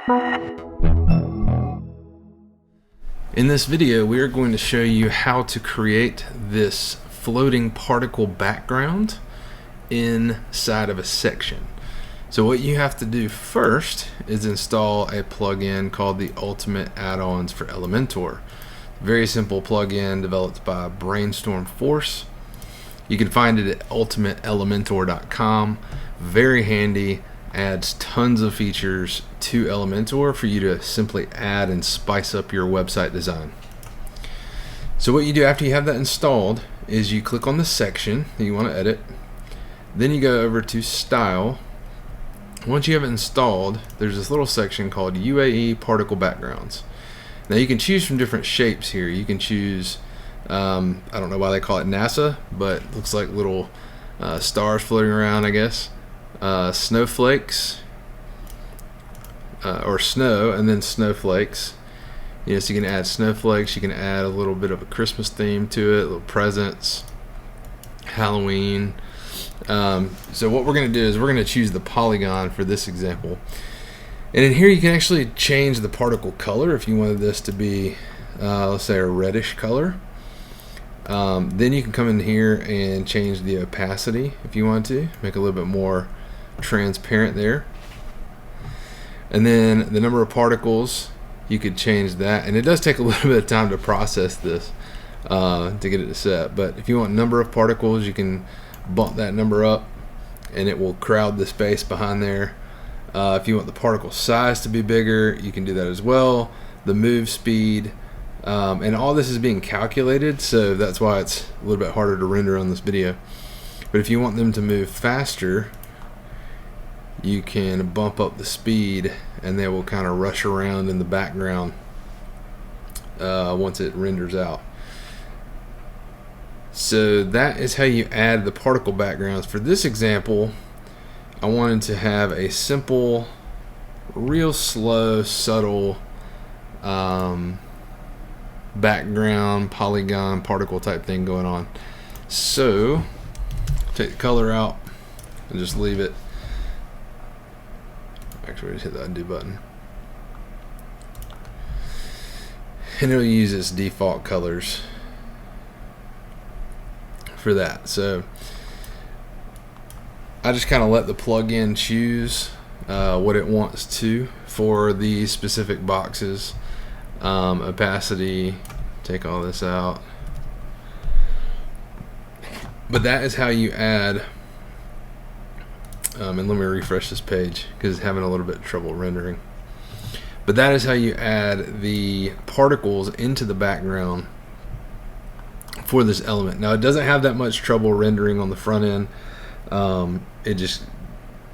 In this video, we are going to show you how to create this floating particle background inside of a section. So what you have to do first is install a plugin called the Ultimate Add-ons for Elementor. Very simple plugin developed by Brainstorm Force. You can find it at ultimateelementor.com. Very handy, adds tons of features to Elementor for you to simply add and spice up your website design. So what you do after you have that installed is you click on the section that you want to edit. Then you go over to Style. Once you have it installed, there's this little section called UAE Particle Backgrounds. Now you can choose from different shapes here. You can choose, I don't know why they call it NASA, but it looks like little stars floating around, I guess. Snowflakes, or snow, and then snowflakes. So you can add snowflakes, you can add a little bit of a Christmas theme to it, little presents, Halloween. So what we're going to do is we're going to choose the polygon for this example. And in here you can actually change the particle color if you wanted this to be, let's say, a reddish color. Then you can come in here and change the opacity if you want to, make it a little bit more transparent there. And then the number of particles, you could change that. And it does take a little bit of time to process this to get it to set. But if you want number of particles, you can bump that number up and it will crowd the space behind there. If you want the particle size to be bigger, you can do that as well. The move speed, and all this is being calculated, so that's why it's a little bit harder to render on this video. But if you want them to move faster, you can bump up the speed and they will kind of rush around in the background once it renders out. So that is how you add the particle backgrounds. For this example, I wanted to have a simple, real slow, subtle background, polygon, particle type thing going on. So take the color out and just leave it. Actually, just hit the undo button. And it'll use its default colors for that. So I just kind of let the plugin choose what it wants to for these specific boxes. Opacity, take all this out. But that is how you add, and let me refresh this page because it's having a little bit of trouble rendering. But that is how you add the particles into the background for this element. Now it doesn't have that much trouble rendering on the front end.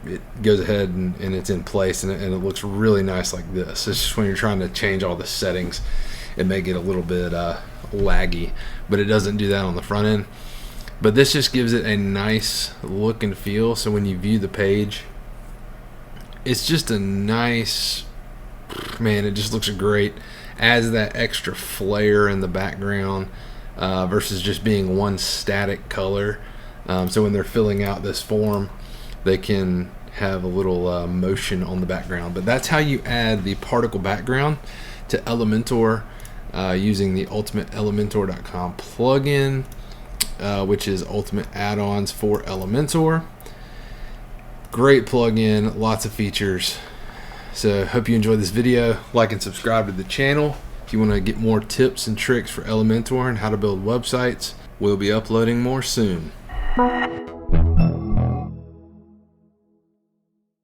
It goes ahead and it's in place, and it looks really nice like this. It's just when you're trying to change all the settings, it may get a little bit laggy, but it doesn't do that on the front end. But this just gives it a nice look and feel, so when you view the page, it's just a nice, man, it just looks great. Adds that extra flair in the background versus just being one static color. So when they're filling out this form, they can have a little motion on the background. But that's how you add the particle background to Elementor using the ultimateelementor.com plugin, which is Ultimate Add-ons for Elementor. Great plugin, lots of features. So hope you enjoyed this video. Like and subscribe to the channel. If you want to get more tips and tricks for Elementor and how to build websites, we'll be uploading more soon.